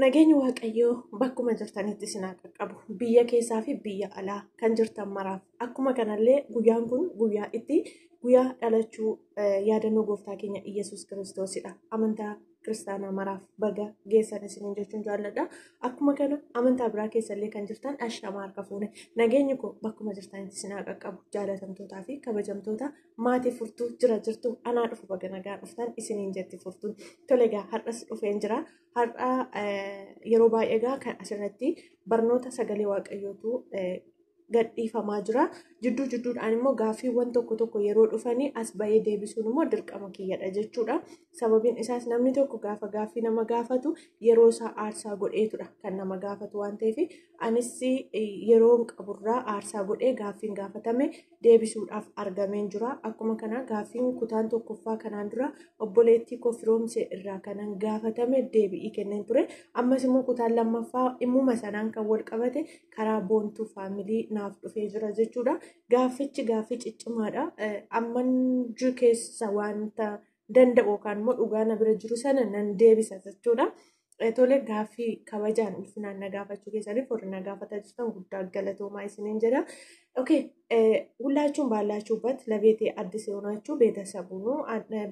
Nageenyi Waaqayyoo bakkuma jirtanitti isin haa qaqqabu. Biyya keessaa fi biyya alaa kan jirtan maraaf. Akkuma kanallee guyyaan kun guyyaa dhalachuu yaadannoo gooftaa keenya Iyyasuus Kiristoosidha. Amantaa kiristaanaa maraaf baga geessan isiniin jechuun jaalladha. Akkuma kana amantaa biraa keessallee kan jirtan ashama harka fuune. Nageenyi kun bakkuma jirtanitti isin haa qaqqabu. Jaalatamtootaa fi kabajamtoota maatii furtuu jirtu anaa dhufu baga nagaa dhuftan isiniin jetti furtuun. Tole egaa har'as dhufeen jira. Har'a yeroo baay'ee egaa kan asirratti barnoota sagalee waaqayyootu gadhiifamaa jira. Jidduudhaan immoo gaaffiiwwan tokko yeroo dhufanii as bahee deebisuun immoo dirqama kiyyadha jechuudha. Sababiin isaas namni tokko gaafa gaaffii nama gaafatu yeroo isaa aarsaa godheetudha kan nama gaafatu waan ta'eef anis yeroo qaburraa aarsaa godhee gaaffiin gaafatame deebisuudhaaf argameen jira. Akkuma kana gaaffiin kutaan tokkoffaa kanaan dura obboleettii koo firoomsee irraa kanan gaafatame deebi'ii kenneen ture. Ammas immoo kutaan lammaffaa dhimmuma sanaan kan wal qabate karaa boontuu faamilii naaf dhufee jira jechuudha. Gaaffichi gaaffii ciccimaadha. Amman keessa wanta danda'u yookaan immoo dhugaa na bira jiru sana nan deebisa jechuudha. Tole gaaffii kabajaan ulfinaan na gaafachuu keessaniif warri na gaafataa jirtan guddaa galatoomaa isiniin jedha. ሁላችሁም ባላችሁበት ለቤቴ አዲስ የሆናችሁ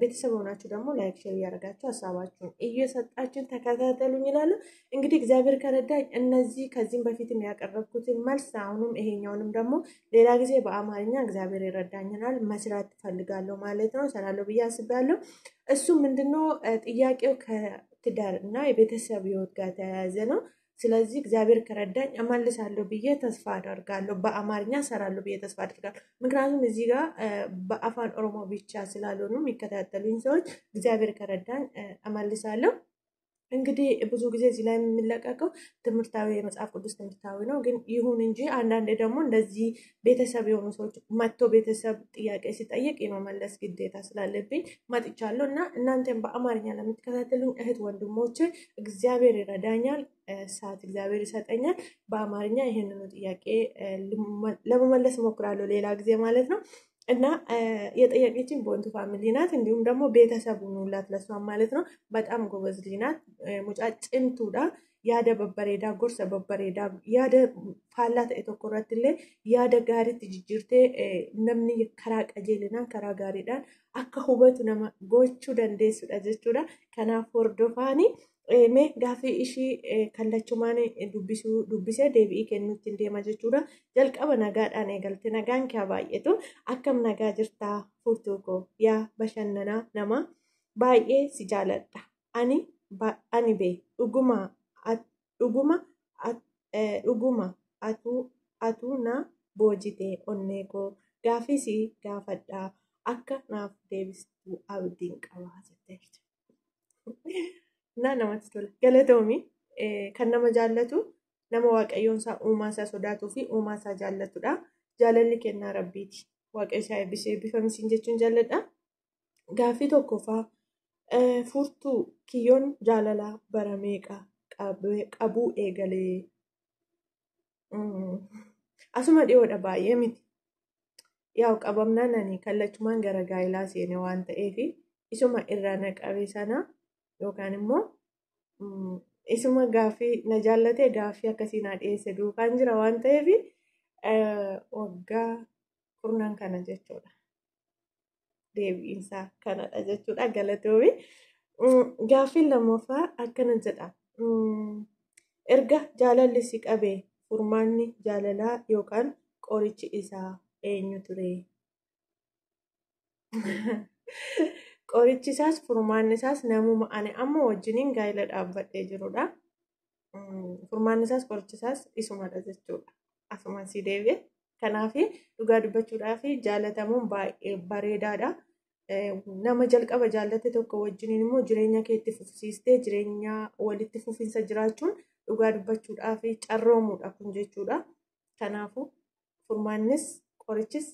ቤተሰብ ሆናችሁ ደግሞ ላይክ ሼር ያደርጋችሁ ሐሳባችሁን እየሰጣችሁን ተከታተሉኝ ይላል። እንግዲህ እግዚአብሔር ከረዳኝ እነዚህ ከዚህም በፊትም ያቀረብኩትን መልስ አሁንም ይሄኛውንም ደግሞ ሌላ ጊዜ በአማርኛ እግዚአብሔር ይረዳኛል መስራት ፈልጋለሁ ማለት ነው። ሰላም ብዬ አስባለሁ። እሱ ምንድነው ጥያቄው ከትዳርና የቤተሰብ ህይወት ጋር ተያያዘ ነው። ስለዚህ እግዚአብሔር ከረዳኝ እመልሳለሁ ብዬ ተስፋ አደርጋለሁ። በአማርኛ ሰራለሁ ብዬ ተስፋ አደርጋለሁ። ምክንያቱም እዚህ ጋር በአፋን ኦሮሞ ብቻ ስላልሆኑ የሚከታተሉኝ ሰዎች እግዚአብሔር ከረዳኝ እመልሳለሁ። እንግዲህ ብዙ ጊዜ እዚህ ላይ የሚለቀቀው ትምህርታዊ የመጽሐፍ ቅዱስ ትምህርታዊ ነው። ግን ይሁን እንጂ አንዳንዴ ደግሞ እንደዚህ ቤተሰብ የሆኑ ሰዎች መጥቶ ቤተሰብ ጥያቄ ሲጠይቅ የመመለስ ግዴታ ስላለብኝ መጥቻለሁ እና እናንተም በአማርኛ ለምትከታተሉኝ እህት ወንድሞቼ እግዚአብሔር ይረዳኛል። ሰዓት እግዚአብሔር ይሰጠኛል። በአማርኛ ይሄንን ጥያቄ ለመመለስ ሞክራለሁ ሌላ ጊዜ ማለት ነው። እና የጠየቀችኝ ቦንቱ ፋሚሊ ናት። እንዲሁም ደግሞ ቤተሰብ ሁሉላት ለሷ ማለት ነው። በጣም ጎበዝ ልጅ ናት። ሙጫጭምቱዳ ያደ በበሬዳ ጎርሰ በበሬዳ ያደ ፋላት የተቆረጥለ ያደ ጋሪት ጅጅርቴ ነምኒ ከራ ቀጀልና ከራ ጋሪዳን አከ ሁበቱ ነማ ጎቹ ደንዴሱ ደጀቹዳ ከናፍ ወርዶፋኒ me gaaffii ishii kallachumaan dubbisee deebi'ii kennuutti deema jechuudha. Jalqaba nagaadhaan eegalte nagaan kee baay'eetu akkam nagaa jirtaa furtuu koo yaa bashannanaa nama baay'ee si jaaladha. Ani bee dhuguma atuu na boojitee onnee koo gaaffii si gaafadhaa akka naaf deebistu abdiin qabaa jetteerti. Na namatti tola. Galatoomi kan nama jaallatu nama waaqayyoon isaa uumaa isaa sodaatuu fi uumaa isaa jaallatudha. Jaalalli kennaa rabbiiti. Waaqayyo isaa eebbisee eebbifamisiin jechuun jaalladha. Gaaffii tokkoffaa furtuu kiyyoon jaalalaa bara meeqa qabuu eegalee. Asuma dhiyoodha baay'ee miti. Yaa'u qabamnaan ani kallachumaan gara gaa'ilaa seene waan ta'eef isuma irraa naqabee sana yookaan immoo isuma gaaffii na jaallatee gaaffii akkasii na dhiyeesse duukaan jira waan ta'eef waggaa kurnan kana jechuudha. Deebiinsaa kanadha jechuudha. Galatoomi. Gaaffiin lammaffaa akkana jedha. Erga jaalalli si qabee furmaanni jaalalaa yookaan qorichi isaa eenyu ture? Qorichi isaas furmaanni isaas namuma ani amma wajjiniin gaa'ila dhaabbadhee jirudha. Furmaanni isaas qorichi isaas isumadha jechuudha. Asuma si deebi'e. Kanaaf dhugaa dubbachuudhaaf jaalatamuun baay'ee bareedaadha. Nama jalqaba jaallate tokko wajjiniin immoo jireenya keetti fufsiistee jireenya walitti fufinsa jiraachuun dhugaa dubbachuudhaaf carroomuudha kun jechuudha. Kanaafuu furmaannis qorichis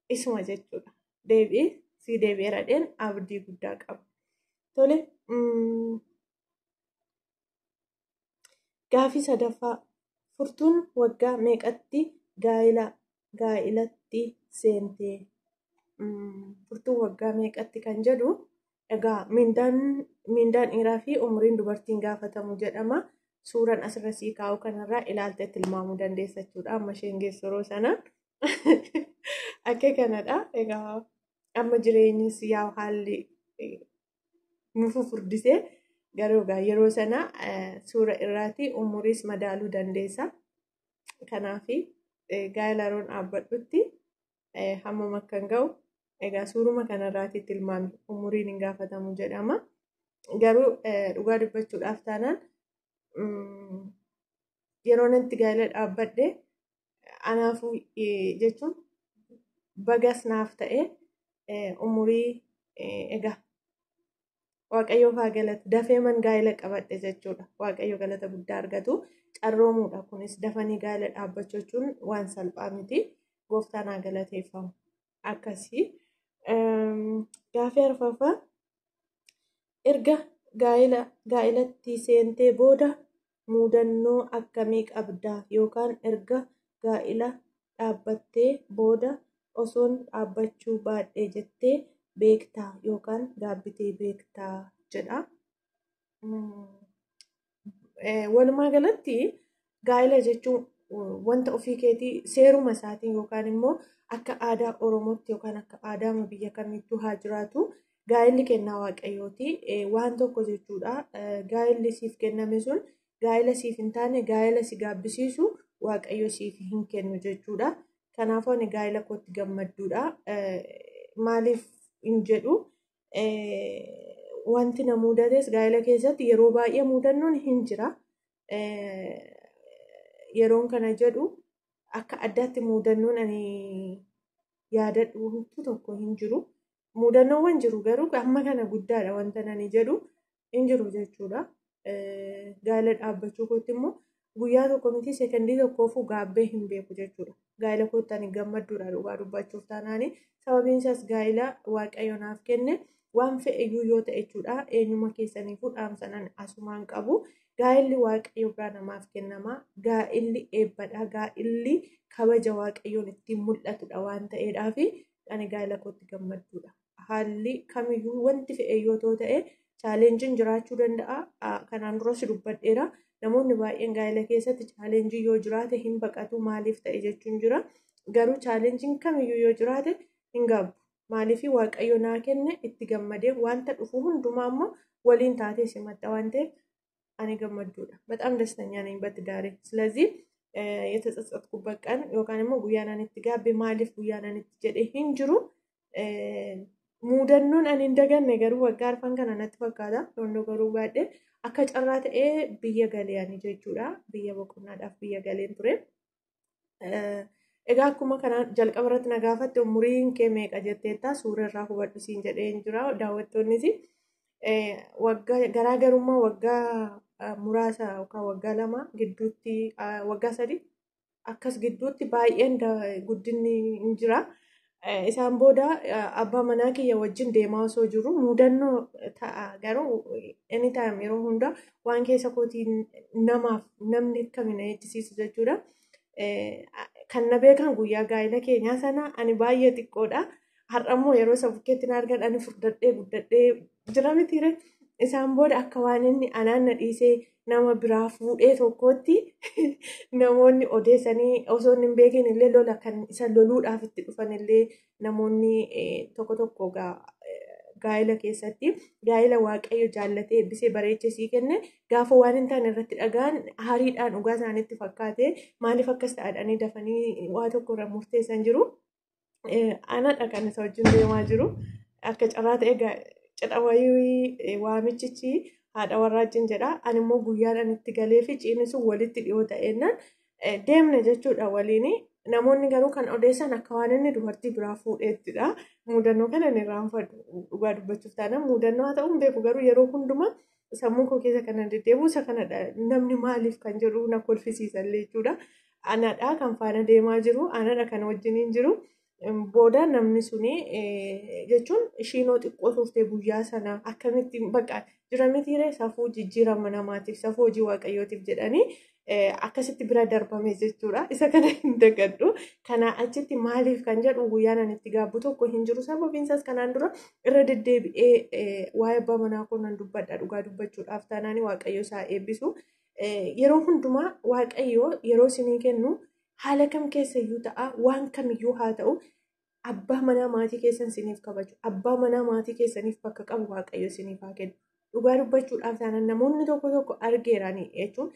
isuma jechuudha. Deebi'ee si deebi'eeradheen abdii guddaa qaba. Tole gaaffii sadaffaa furtuun waggaa meeqatti gaa'ilatti seentee? Furtuun waggaa meeqatti kan jedhu Egaa mindaan dhiiraa fi umriin dubartiin gaafatamu jedhama. Suuraan asirra sii kaa'u kanarraa ilaaltee tilmaamuu dandeessa jechuudha. Amma isheen geessu yeroo sana akka kanadha. Egaa amma jireenyis yaa haalli nuuf furdisee garuu yeroo sana suura irraati umuriis madaaluu dandeessa. Kanaaf gaa'ela yeroon dhaabbadhutti hammam akka hin ga'u egaa suuruma kanarraati tilmaami umuriin hin gaafatamu jedhama. Garuu dhugaa dubbachuudhaaf taanaan yeroo itti gaa'ela dhaabbadhe anaafuu jechuun bagas naaf ta'e umurii egaa waaqayyoof haa galatu dafee man gaa'ela qabadhe jechuudha. Waaqayyo galata guddaa argatu carroomuudha kunis dafanii gaa'ela dhaabbachuu jechuun waan salphaa miti. Gooftaan haa galateeffamu. Akkasii gaaffii arfaffaa erga gaa'elatti seentee booda mudannoo akkamii qabdaa yookaan erga gaa'ela dhaabbattee booda osoon dhaabbachuu baadhee jettee beektaa yookaan gaabbitee beektaa jedha. Walumaa galatti gaa'ela jechuun wanta ofii keetii seeruma isaatiin yookaan immoo akka aadaa Oromootti yookaan akka aadaa biyya kamittuu haa jiraatu gaa'elli kennaa waaqayyooti. Waan tokko jechuudha. Gaa'elli siif kenname sun gaa'ela siif hin taane gaa'ela si gaabbisiisu waaqayyo siif hin kennu jechuudha. Kanaafuu ani gaa'ela kootti gammadduudha. Maaliif hin jedhu wanti na mudates gaa'ela keessatti yeroo baay'ee mudannoon hin jira. Yeroon kana jedhu akka addaatti mudannoon ani yaadadhu tokko hin jiru. Mudannoowwan jiru garuu amma kana guddaadha wanta ani jedhu hin jiru jechuudha. Gaa'ela dhaabbachuu kootti immoo guyyaa tokko miti sekondii tokkoofuu gaabbee hin beeku jechuudha. Gaa'ela kootti ani gammadduudha dhugaa dubbachuuf taanaani. Sababiin isaas gaa'ela waaqayyo naaf kenne waan fe'eyyuu yoo ta'e jechuudha. Eenyuma keessaniifuu dhaamsanan asumaan qabu. Gaa'elli waaqayyo biraa namaaf kennama. Gaa'elli eebbadha. Gaa'elli kabaja waaqayyoon ittiin mul'atudha waan ta'eedhaaf ani gaa'ela kootti gammadduudha. Haalli kamiyyuu wanti fe'eyyoo ta'e chaalenjiin jiraachuu danda'a. Kanaan duras dubbadheera. Namoonni baay'een gaa'ela keessatti chaalenjii yoo jiraate hin baqatu maaliif ta'e jechuun jira. Garuu chaalenjiin kamiyyuu yoo jiraate hin gaabbu. Maaliif waaqayyo naa kenne itti gammadee wanta dhufu hundumaa immoo waliin taatee simatta waan ta'eef ani gammadduudha. Bataam dastanya ነኝ በትዳሬ ስለዚህ የተጸጸትኩበት ቀን ዮካን ደግሞ ጉያናን እትጋብ ማሊፍ ጉያናን እትጀደ ሂንጅሩ ሙደኑን አን እንደገን ነገሩ ወጋር ፈንከና ነትፈካዳ ወንዶገሩ ባደ አከጨራተ ብየ ገሊያን ጀቹዳ ብየ በቁናዳፍ ብየ ገሊን ቱሬ egaa akkuma kana jalqabarratti nagaafatti umuriin kee meeqa jetteetta suurarraa hubadhu siin jedheen jira daawwattoonnis waggaa garaagarummaa waggaa muraasa yookaan waggaa lama gidduutti waggaa sadii akkas gidduutti baay'een guddinni hin jira. Isaan booda abbaa manaa kiyya wajjin deemaa osoo jiru mudannoo ta'a garuu anytime yeroo hunda waan keessa kootii namni kamina eebbisiisu jechuudha. Kan na beekan guyyaa gaa'ela keenyaa sana ani baay'ee xiqqoodha. Har'ammoo yeroo sabukkeetti na argan ani furdadhee guddadhee jira mitiire. Isaan booda akka waan inni anaan na dhiisee nama biraa fuudhee tokkotti namoonni odeessanii osoo hin beekin illee lola kan isa loluudhaaf itti dhufan illee namoonni tokko tokko gaa'ela keessatti gaa'ela waaqayyo jaallatee eebbisee bareechee sii kenne gaafa waan hin taane irratti dhagaan hariidhaan dhugaa isaaniitti fakkaate maaliif akkas ta'adhanii dafanii waa tokko irra murteessan jiru. Anadha kan isa wajjin deemaa jiru akka carraa ta'e cidha wayii waamichichi haadha warraajjin jedha. Ani immoo guyyaan itti galee fi ciini sun walitti dhiyoo ta'ennaan deemne jechuudha waliin. Namoonni garuu kan odeessan akka waan inni dubartii biraa fuudheettidha. Mudannoo kana ni raanfadhu dhugaa dubbachuuf taana mudannoo haa ta'u hin beeku garuu yeroo hundumaa sammuu koo keessa kana deddeebi'u isa kanadha. Namni maaliif kan jedhu na kolfisiisallee jechuudha. Anadha kan faana deemaa jiru anadha kan wajjiniin jiru. Booda namni suni jechuun ishiinoo xiqqoo turte guyyaa sana akkamitti bakka jira mitiiree safuu jijjiirama namaatiif safuu hojii waaqayyootiif jedhanii akkasitti bira darbame jechuudha. Isa kana hin dagadhu. Kana achitti maaliif kan jedhu guyyaan ani itti gaabbu tokko hin jiru. Sababiin isaas kanaan dura irra deddeebi'ee waa'ee abbaa manaa kun nan dubbadha dhugaa dubbachuudhaaf taanaan waaqayyo isaa eebbisu. Yeroo hundumaa waaqayyo yeroo isinii kennu haala kam keessayyuu ta'a waan kamiyyuu haa ta'u abbaa manaa maatii keessan isiniif kabaju abbaa manaa maatii keessaniif bakka qabu waaqayyo isiniif haa kennu. Dhugaa dubbachuudhaaf taanaan namoonni tokko argeeranii jechuun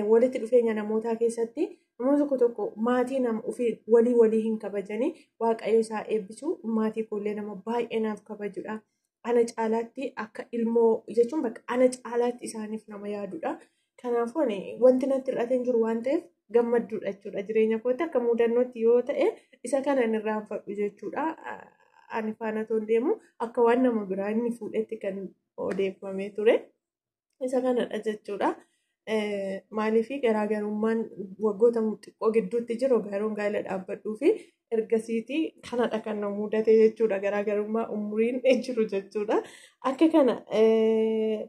walitti dhufeenya namootaa keessatti namoonni tokko maatii nama ofii walii hin kabajanii waaqayyo isaa eebbisu maatii koollee nama baay'ee naaf kabajudha. Ana caalaatti akka ilmoo jechuun bakka ana caalaatti isaaniif nama yaadudha. Kanaafuu wanti natti hir'ateen jiru waan ta'eef gammadduudha jechuudha. Jireenya kootti akka mudannootti yoo ta'e isa kana hin irraanfadhu jechuudha. Ani faana toon deemu akka waan nama biraa inni fuudhetti kan odeeffamee ture. Isa kanadha jechuudha. Maaliif garaagarummaan waggoota xiqqoo gidduutti jiru garoon gaa'ela dhaabbadhuu fi ergasiitii kanadha kan nama mudate jechuudha. Garaagarummaa umuriin jiru jechuudha. Akka kana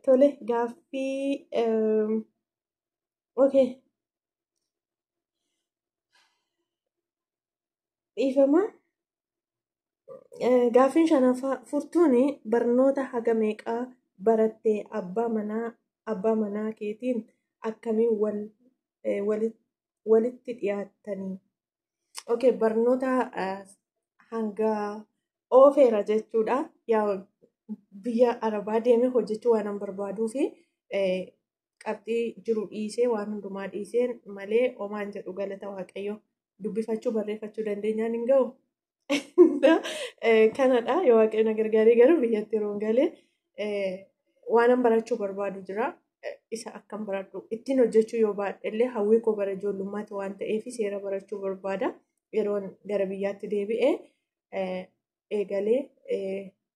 tole gaaffii okay. Dhiifama gaaffiin shanaffaa furtuun barnoota haga meeqaa barattee abbaa manaa keetiin akkamiin walitti dhiyaattanii? Okay, barnoota hanga oofeera jechuudha. Yaa biyya Arabaa deeme hojjechuu waan barbaaduu fi qabxii jiru dhiisee waan hundumaa dhiiseen malee omaan jedhu galata waaqayyo. Dubbifachuu barreeffachuu dandeenyaan hin ga'u. Kanadha yoo waaqayyoon gargaaree garuu biyyatti yeroo galee waan barachuu barbaadu jira. Isa akkam baradhu ittiin hojjechuu yoo baadhellee hawwii koo bara ijoollummaatti waan ta'eef seera barachuu barbaada. Yeroon gara biyyaatti deebi'ee eegalee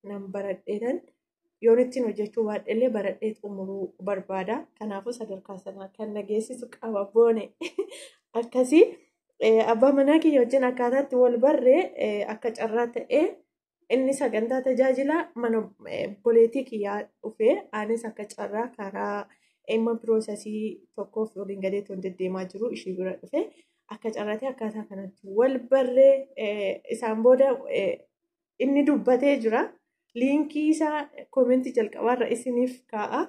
nan baradheetan yoon ittiin hojjechuu baadhellee baradhee xumuruu barbaada. Kanaafuu sadarkaa sanaa kan nageessisu qaba boone akkasii. Abbaa manaa kiyya wajjin akkaataatti wal barree akka carraa ta'ee inni sagantaa tajaajila mana boleetii kiyyaa dhufee anis akka carraa karaa dhimma piroosesii tokkoof waliin gadeetti deddeemaa jiru ishii bira dhufee akka carraatti akkaataa kanatti wal barree isaan booda inni dubbatee jira. Liinkii isaa koomentii jalqabaarra isiniif kaa'a.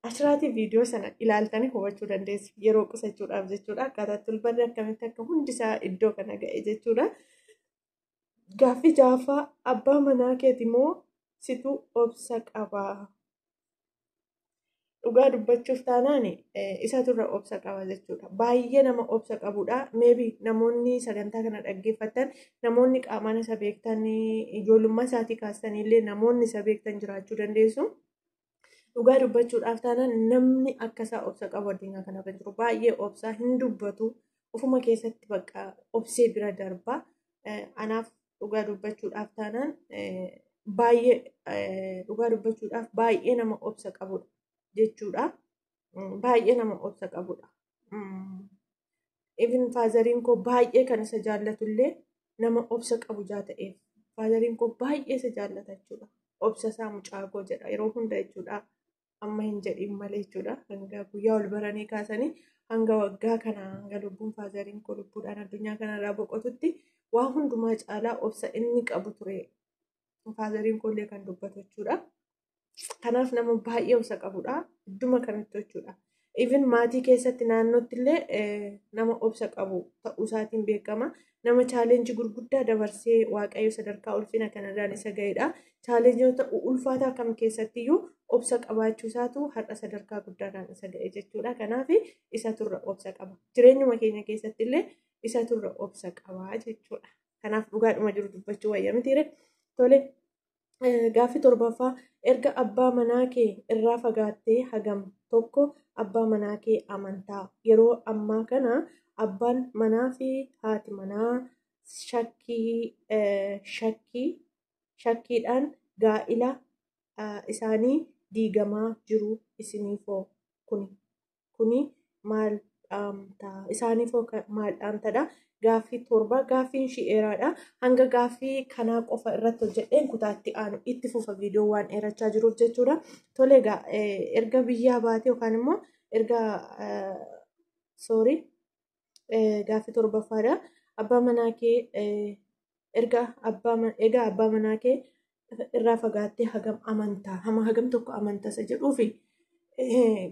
Asirratti viidiyoo sana ilaaltanii hubachuu dandeessu yeroo qusachuudhaaf jechuudha. Akkaataatti wal barree akkamitti akka hundisaa iddoo kana ga'e jechuudha. Gaaffii jaaffaa abbaa manaa keeti moo situ obsa qabaa? Dhugaa dubbachuuf taanaan isaturra obsa qaba jechuudha. Baay'ee nama obsa qabudha. Maybe namoonni sagantaa kana dhaggeeffatan namoonni qaamaan isa beektan ijoollummaa isaatii kaasanillee namoonni isa beektan jiraachuu dandeessu. Dhugaa dubbachuudhaaf taanaan namni akkasaa obsa qabu addunyaa kana kan jiru baay'ee obsaa hin dubbatu ofuma keessatti bakka obsee bira darba. Anaaf dhugaa dubbachuudhaaf taanaan baay'ee nama obsa qabudha jechuudha. Baay'ee nama obsa qabudha. Even faazariin koo baay'ee kan isa jaallatullee nama obsa qabu ta'eef faazariin koo baay'ee isa jaallata jechuudha. Obsa isaa mucaakoo jedha yeroo hunda jechuudha. Amma hin jedhin malee jechuudha. Hanga guyyaa ol baranii kaasanii hanga waggaa kana hanga lubbuun faazariin koo lubbuudhaan addunyaa kanarraa boqotutti waan hundumaa caalaa obsa inni qabu ture. Faazariin koollee kan dubbatu jechuudha. Kanaaf nama baay'ee obsa qabudha. Idduma kamitti jechuudha. Even maatii keessatti naannootti illee nama obsa qabu ta'uu isaatiin beekama. Nama chaalenjii gurguddaa dabarsee waaqayyo sadarkaa ulfina kanarraan isa ga'edha. Chaalenjiota ulfaataa kam keessattiyyuu obsa qabaachuu isaatu har'a sadarkaa guddaadhaan isa ga'e jechuudha. Kanaaf isaturra obsa qaba. Jireenyuma keenya keessatti illee isaturra obsa qaba jechuudha. Kanaaf dhugaadhuma jiru dubbachuu wayya mitiire. Tole gaaffii torbaffaa erga abbaa manaa kee irraa fagaattee hagam tokko abbaa manaa kee amantaa yeroo ammaa kana abbaan manaa fi haati manaa shakkiidhaan gaa'ila isaanii diigamaa jiru isiniifoo kuni maal isaaniif maaldhaan tadha. Gaaffii torba gaaffiin shi'eeraadha. Hanga gaaffii kanaa qofa irratti hojjedheen kutaatti aanu itti fufa viidiyoo waan dheerachaa jiruuf jechuudha. Tole egaa erga biyyaa baatee yookaan immoo erga gaaffii torbaffaadha. Abbaa manaa kee erga abbaa manaa kee irraa fagaattee hagam amantaa hagam tokko amantaa isa jedhuufi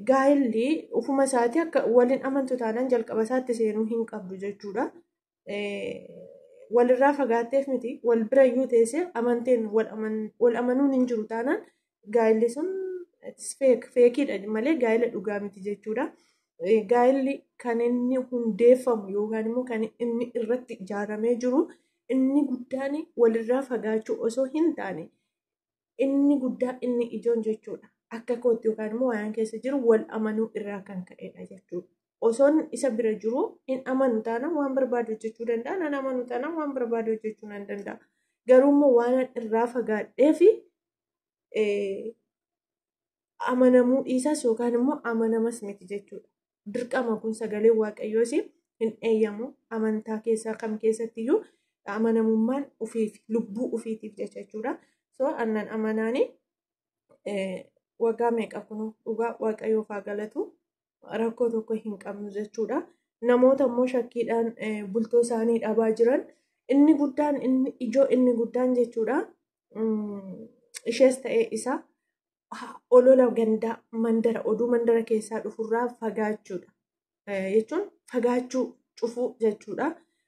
gaa'elli ufuma isaatii akka waliin amantu taanaan jalqaba isaatti seenuu hin qabdu jechuudha. Walirraa fagaatteef miti wal birayyuu teessee amanteen wal amanuun hin jiru taanaan gaa'elli sun feekiidha malee gaa'ela dhugaa miti jechuudha. Gaa'elli kan inni hundeeffamu yookaan immoo kan inni irratti ijaaramee jiru inni guddaan walirraa fagaachuu osoo hin taane inni guddaa inni ijoon jechuudha. Akka kootti yookaan immoo waan keessa jiru wal amanuu irraa kan ka'edha jechuudha. Osoon isa bira jiru hin amanu taanaan waan barbaadu hojjechuu danda'a. Nan amanu taanaan waan barbaadu hojjechuu nan danda'a. Garuu immoo waan irraa fagaadheef amanamuu dhiisas yookaan immoo amanamas miti jechuudha. Dirqama kun sagalee waaqayyoos hin eeyyamu. Amantaa keessaa kam keessattiyyuu amanamummaan ofiif lubbuu ofiitiif jechuudha. So annan amanaani waggaa meeqa kun dhugaa waaqayyoof haa galatu. Rakkoo tokko hin qabnu jechuudha. Namoota immoo shakkiidhaan bultoo isaanii dhabaa jiran inni guddaan inni ijoo inni guddaan jechuudha. Ishees ta'ee isa olola gandaa mandara oduu mandara keessaa dhufurraa fagaachuudha. Jechuun fagaachuu cufuu jechuudha.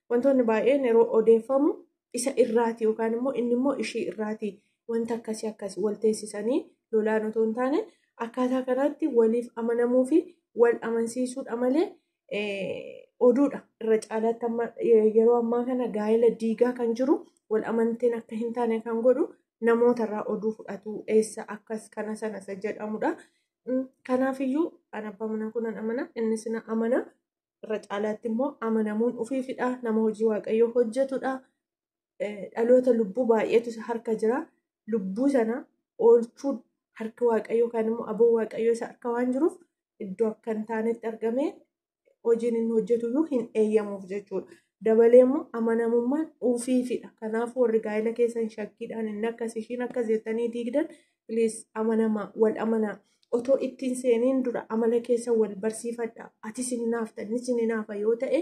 Wantoonni baay'een yeroo odeeffamu isa irraati yookaan immoo inni immoo ishee irraati wanta akkasii wal teessisanii lolaan otoo hin taane akkaataa kanatti waliif amanamuu fi wal amansiisuudha malee oduudha. Irra caalaatti yeroo ammaa kana gaa'ela diigaa kan jiru wal amanteen akka hin taane kan godhu namootarraa oduu fudhatu eessa akkas kana sana isa jedhamudha. Kanaafiyyuu ana abbaa manaa kunan amana inni sina amana. Irra caalaatti immoo amanamuun ofiifidha. Nama hojii waaqayyoo hojjetudha. Dhaloota lubbuu baay'eetu harka jira. Lubbuu sana oolchuun harka waaqayyoo kan immoo aboo waaqayyoo isa harka waan jiruuf iddoo akka hin taanetti argamee hojiin inni hojjetuyyuu hin eeyyamuuf jechuudha. Dabalee immoo amanamummaan ofiifidha. Kanaafuu warri gaa'ela keessan shakkiidhaan inni akkas ishiin akkas jettanii diigdan please amanamaa wal amanaa. Otoo ittiin seeniin dura amala keessa wal barsiifadha. Ati sininaafta inni sininaaf yoo ta'e